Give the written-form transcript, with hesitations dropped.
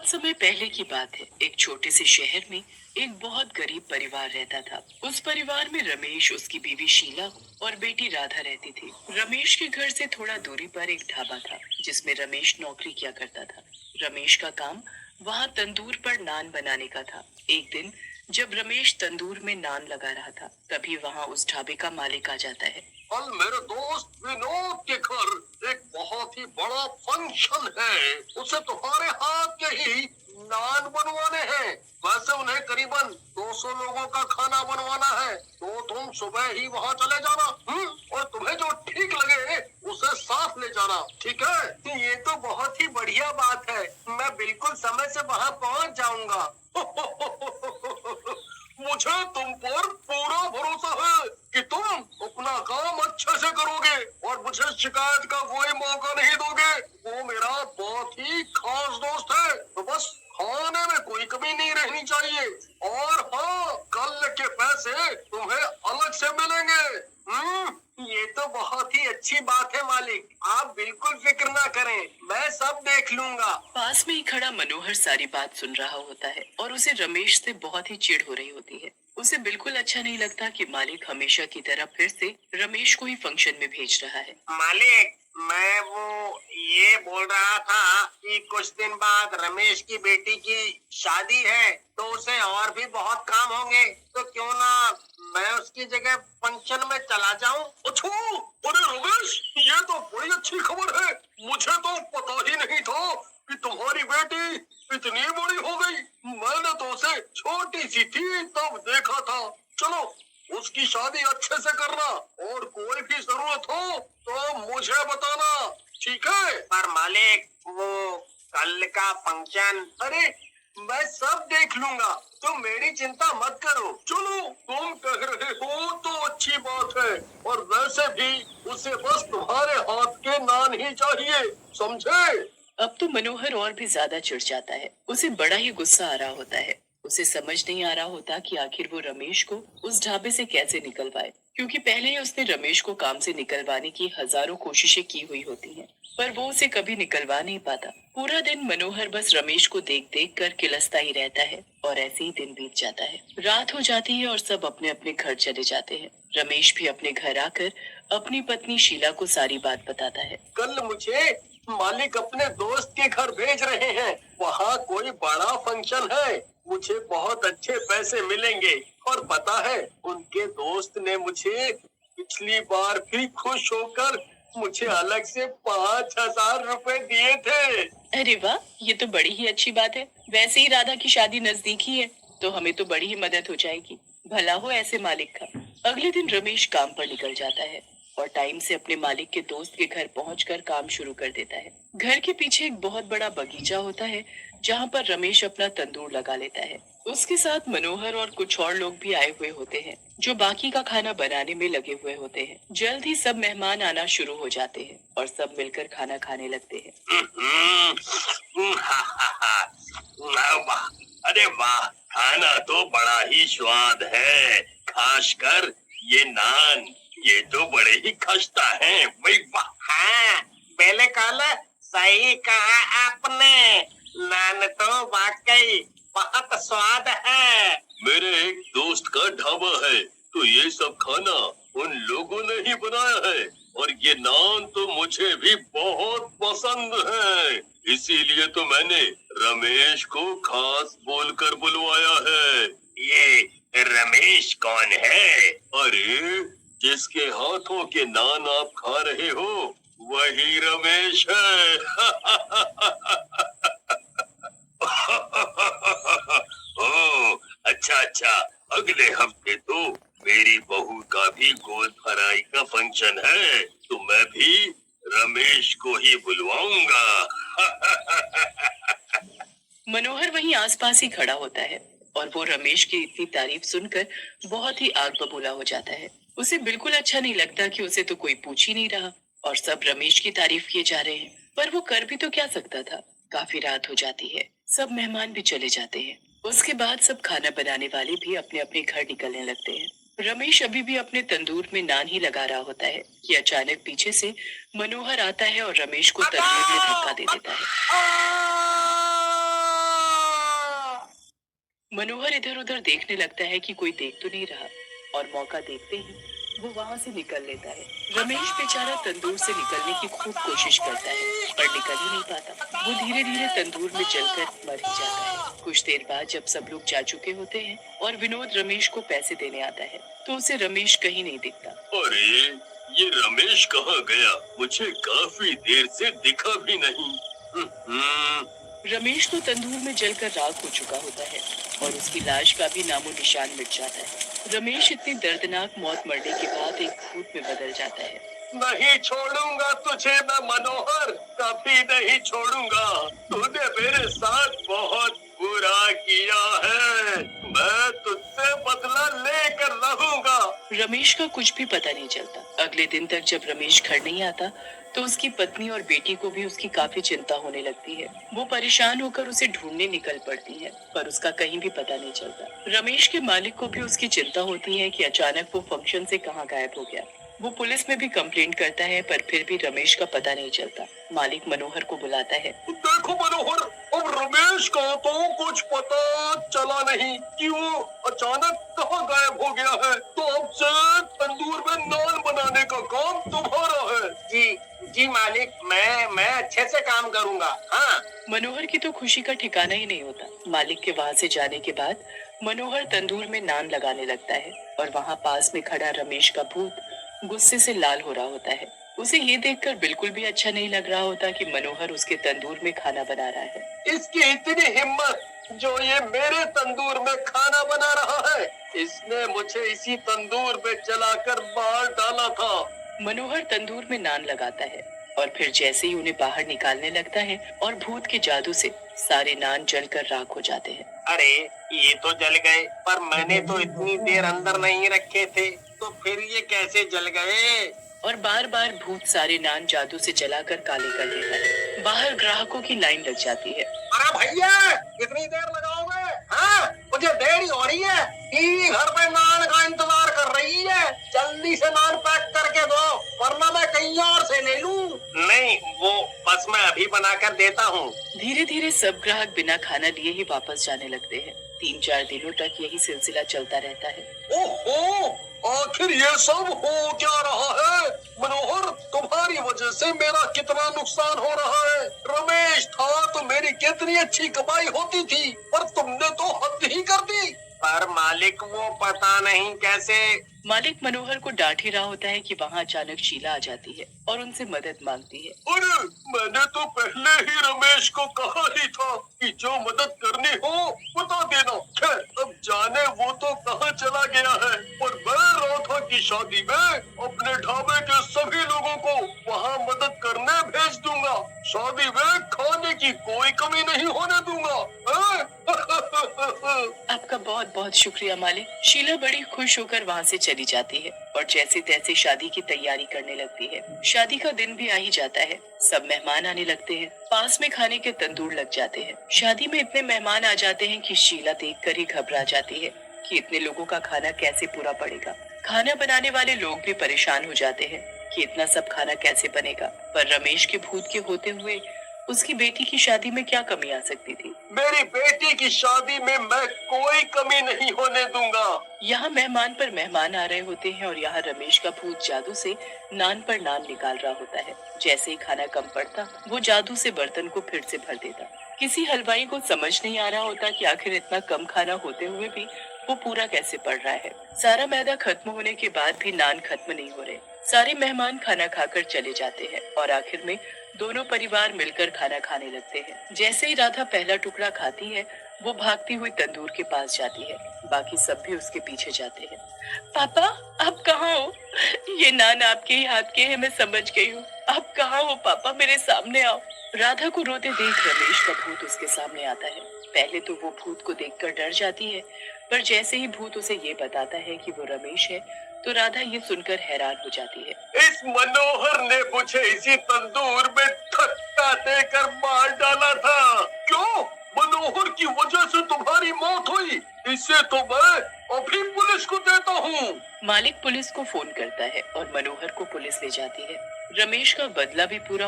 बहुत समय पहले की बात है। एक छोटे से शहर में एक बहुत गरीब परिवार रहता था। उस परिवार में रमेश, उसकी बीवी शीला और बेटी राधा रहती थी। रमेश के घर से थोड़ा दूरी पर एक ढाबा था जिसमें रमेश नौकरी किया करता था। रमेश का काम वहाँ तंदूर पर नान बनाने का था। एक दिन जब रमेश तंदूर में नान लगा रहा था, तभी वहाँ उस ढाबे का मालिक आ जाता है। कल मेरे दोस्त विनोद के घर एक बहुत ही बड़ा फंक्शन है। उसे तुम्हारे हाथ के ही नान बनवाने हैं। वैसे उन्हें करीबन 200 लोगों का खाना बनवाना है, तो तुम सुबह ही वहाँ चले जाना। और तुम्हें जो ठीक लगे उसे साथ ले जाना, ठीक है? ये तो बहुत ही बढ़िया बात है। मैं बिल्कुल समय से वहाँ पहुँच जाऊंगा। मुझे तुम पर पूरा भरोसा है कि तुम अपना काम अच्छे से करोगे और मुझे शिकायत का कोई मौका नहीं दोगे। वो मेरा बहुत ही खास दोस्त है, तो बस खाने में कोई कमी नहीं रहनी चाहिए। और हाँ, कल के पैसे तुम्हें अलग से मिलेंगे। ये तो बहुत ही अच्छी बात है मालिक। आप बिल्कुल फिक्र ना करें, मैं सब देख लूंगा। पास में ही खड़ा मनोहर सारी बात सुन रहा होता है और उसे रमेश से बहुत ही चिढ़ हो रही होती है। उसे बिल्कुल अच्छा नहीं लगता कि मालिक हमेशा की तरह फिर से रमेश को ही फंक्शन में भेज रहा है। मालिक, मैं वो ये बोल रहा था कि कुछ दिन बाद रमेश की बेटी की शादी है, तो उसे और भी बहुत काम होंगे, तो क्यों ना मैं उसकी जगह फंक्शन में चला जाऊं? अच्छा, अरे रमेश, ये तो बड़ी अच्छी खबर है। मुझे तो पता ही नहीं था कि तुम्हारी बेटी इतनी बड़ी हो गई। मैंने तो उसे छोटी सी थी तब देखा था। चलो, उसकी शादी अच्छे से करना और कोई भी जरूरत हो तो मुझे बताना, ठीक है? पर मालिक, वो कल का फंक्शन, अरे मैं सब देख लूंगा, तो मेरी चिंता मत करो। चलो, तुम कह रहे हो तो अच्छी बात है। और वैसे भी उसे बस तुम्हारे हाथ के नान ही चाहिए, समझे? अब तो मनोहर और भी ज्यादा चिढ़ जाता है। उसे बड़ा ही गुस्सा आ रहा होता है। उसे समझ नहीं आ रहा होता कि आखिर वो रमेश को उस ढाबे से कैसे निकलवाए, क्योंकि पहले ही उसने रमेश को काम से निकलवाने की हजारों कोशिशें की हुई होती हैं, पर वो उसे कभी निकलवा नहीं पाता। पूरा दिन मनोहर बस रमेश को देख देख कर किलसता ही रहता है और ऐसे ही दिन बीत जाता है। रात हो जाती है और सब अपने अपने घर चले जाते हैं। रमेश भी अपने घर आकर अपनी पत्नी शीला को सारी बात बताता है। कल मुझे मालिक अपने दोस्त के घर भेज रहे हैं। वहाँ कोई बड़ा फंक्शन है, मुझे बहुत अच्छे पैसे मिलेंगे। और पता है, उनके दोस्त ने मुझे पिछली बार भी खुश होकर मुझे अलग से 5,000 रुपए दिए थे। अरे वाह, ये तो बड़ी ही अच्छी बात है। वैसे ही राधा की शादी नजदीक ही है, तो हमें तो बड़ी ही मदद हो जाएगी। भला हो ऐसे मालिक का। अगले दिन रमेश काम पर निकल जाता है और टाइम से अपने मालिक के दोस्त के घर पहुंचकर काम शुरू कर देता है। घर के पीछे एक बहुत बड़ा बगीचा होता है जहाँ पर रमेश अपना तंदूर लगा लेता है। उसके साथ मनोहर और कुछ और लोग भी आए हुए होते हैं जो बाकी का खाना बनाने में लगे हुए होते हैं। जल्द ही सब मेहमान आना शुरू हो जाते हैं और सब मिलकर खाना खाने लगते हैं। वाह, अरे वाह, खाना तो बड़ा ही स्वाद है। खासकर ये नान, ये तो बड़े ही खस्ता है भाई। वाह, हाँ, बिल्कुल सही कहा आपने। नान तो वाकई बहुत स्वाद है। मेरे एक दोस्त का ढाबा है, तो ये सब खाना उन लोगों ने ही बनाया है। और ये नान तो मुझे भी बहुत पसंद है, इसीलिए तो मैंने रमेश को खास बोलकर बुलवाया है। ये रमेश कौन है? अरे, जिसके हाथों के नान आप खा रहे हो, वही रमेश है। ओह, अच्छा अच्छा, अगले हफ्ते तो मेरी बहू का भी गोद भराई का फंक्शन है, तो मैं भी रमेश को ही बुलवाऊंगा। मनोहर वहीं आसपास ही खड़ा होता है और वो रमेश की इतनी तारीफ सुनकर बहुत ही आग बबूला हो जाता है। उसे बिल्कुल अच्छा नहीं लगता कि उसे तो कोई पूछ ही नहीं रहा और सब रमेश की तारीफ किए जा रहे हैं, पर वो कर भी तो क्या सकता था। काफी रात हो जाती है, सब मेहमान भी चले जाते हैं। उसके बाद सब खाना बनाने वाले भी अपने अपने घर निकलने लगते हैं। रमेश अभी भी अपने तंदूर में नान ही लगा रहा होता है कि अचानक पीछे से मनोहर आता है और रमेश को तंदूर में धक्का दे देता है। मनोहर इधर उधर देखने लगता है कि कोई देख तो नहीं रहा, और मौका देखते ही वो वहां से निकल लेता है। रमेश बेचारा तंदूर से निकलने की खूब कोशिश करता है, पर निकल ही नहीं पाता। वो धीरे धीरे तंदूर में जलकर मर ही जाता है। कुछ देर बाद जब सब लोग जा चुके होते हैं और विनोद रमेश को पैसे देने आता है, तो उसे रमेश कहीं नहीं दिखता। अरे ये रमेश कहाँ गया? मुझे काफी देर से दिखा भी नहीं। रमेश तो तंदूर में जलकर राख हो चुका होता है और उसकी लाश का भी नामो निशान मिट जाता है। रमेश इतनी दर्दनाक मौत मरने के बाद एक भूत में बदल जाता है। नहीं छोड़ूंगा तुझे मैं मनोहर, कभी नहीं छोड़ूंगा। तूने मेरे साथ बहुत बुरा किया है, मैं तुझसे बदला लेकर रहूंगा। रमेश का कुछ भी पता नहीं चलता। अगले दिन तक जब रमेश घर नहीं आता तो उसकी पत्नी और बेटी को भी उसकी काफी चिंता होने लगती है। वो परेशान होकर उसे ढूंढने निकल पड़ती है, पर उसका कहीं भी पता नहीं चलता। रमेश के मालिक को भी उसकी चिंता होती है कि अचानक वो फंक्शन से कहाँ गायब हो गया। वो पुलिस में भी कंप्लेंट करता है, पर फिर भी रमेश का पता नहीं चलता। मालिक मनोहर को बुलाता है। देखो मनोहर, अब रमेश का तो कुछ पता चला नहीं कि वो अचानक कहाँ गायब हो गया है। तो अब से तंदूर में नान बनाने का काम तुम्हारा है। जी जी मालिक, मैं अच्छे से काम करूंगा। हाँ। मनोहर की तो खुशी का ठिकाना ही नहीं होता। मालिक के वहां से जाने के बाद मनोहर तंदूर में नान लगाने लगता है, और वहां पास में खड़ा रमेश का भूत गुस्से से लाल हो रहा होता है। उसे ये देखकर बिल्कुल भी अच्छा नहीं लग रहा होता कि मनोहर उसके तंदूर में खाना बना रहा है। इसकी इतनी हिम्मत जो ये मेरे तंदूर में खाना बना रहा है। इसने मुझे इसी तंदूर में जलाकर मार डाला था। मनोहर तंदूर में नान लगाता है, और फिर जैसे ही उन्हें बाहर निकालने लगता है और भूत के जादू से सारे नान जलकर राख हो जाते हैं। अरे ये तो जल गए, पर मैंने तो इतनी देर अंदर नहीं रखे थे, तो फिर ये कैसे जल गए? और बार बार भूत सारे नान जादू से जलाकर काले कर देता है। बाहर ग्राहकों की लाइन लग जाती है। अरे भैया, कितनी देर लगाओगे? हाँ, मुझे देरी हो रही है। बीवी घर पे नान का इंतजार कर रही है। जल्दी से नान पैक करके दो, वरना मैं कहीं और से ले लूं। नहीं, वो बस मैं अभी बनाकर देता हूँ। धीरे धीरे सब ग्राहक बिना खाना लिए ही वापस जाने लगते हैं। 3-4 दिनों तक यही सिलसिला चलता रहता है। ओहो, आखिर ये सब हो क्या रहा है? मनोहर, तुम्हारी वजह से मेरा कितना नुकसान हो रहा है। रमेश था तो मेरी कितनी अच्छी कमाई होती थी, पर तुमने तो हद ही कर दी। पर मालिक, वो पता नहीं कैसे। मालिक मनोहर को डांट ही रहा होता है कि वहाँ अचानक शीला आ जाती है और उनसे मदद मांगती है। अरे मैंने तो पहले ही रमेश को कहा ही था कि जो मदद करनी हो बता देना। खैर, अब जाने वो तो कहाँ चला गया है। और मैं राधा की शादी में अपने ढाबे के सभी लोगों को वहाँ मदद करने भेज दूंगा। शादी में खाने की कोई कमी नहीं होने दूंगा। आपका बहुत बहुत शुक्रिया मालिक। शीला बड़ी खुश होकर वहाँ से चली जाती है और जैसे तैसे शादी की तैयारी करने लगती है। शादी का दिन भी आ ही जाता है। सब मेहमान आने लगते हैं। पास में खाने के तंदूर लग जाते हैं। शादी में इतने मेहमान आ जाते हैं कि शीला देखकर ही घबरा जाती है कि इतने लोगों का खाना कैसे पूरा पड़ेगा। खाना बनाने वाले लोग भी परेशान हो जाते हैं कि इतना सब खाना कैसे बनेगा। पर रमेश के भूत के होते हुए उसकी बेटी की शादी में क्या कमी आ सकती थी। मेरी बेटी की शादी में मैं कोई कमी नहीं होने दूंगा। यहाँ मेहमान पर मेहमान आ रहे होते हैं और यहाँ रमेश का भूत जादू से नान पर नान निकाल रहा होता है। जैसे ही खाना कम पड़ता, वो जादू से बर्तन को फिर से भर देता। किसी हलवाई को समझ नहीं आ रहा होता कि आखिर इतना कम खाना होते हुए भी वो पूरा कैसे पड़ रहा है। सारा मैदा खत्म होने के बाद भी नान खत्म नहीं हो रहे। सारे मेहमान खाना खाकर चले जाते हैं और आखिर में दोनों परिवार मिलकर खाना खाने लगते हैं। जैसे ही राधा पहला टुकड़ा खाती है, वो भागती हुई तंदूर के पास जाती है। बाकी सब भी उसके पीछे जाते हैं। पापा, आप कहाँ हो? ये नान आपके ही हाथ के हैं, मैं समझ गई हूँ। आप कहाँ हो पापा? मेरे सामने आओ। राधा को रोते देख रमेश का भूत उसके सामने आता है। पहले तो वो भूत को देखकर डर जाती है, पर जैसे ही भूत उसे ये बताता है कि वो रमेश है, तो राधा ये सुनकर हैरान हो जाती है। इस मनोहर ने मुझे इसी तंदूर में धक्का देकर मार डाला था। क्यों? मनोहर की वजह से तुम्हारी मौत हुई। इसे तो मैं अभी पुलिस को देता हूँ। मालिक पुलिस को फोन करता है और मनोहर को पुलिस ले जाती है। रमेश का बदला भी पूरा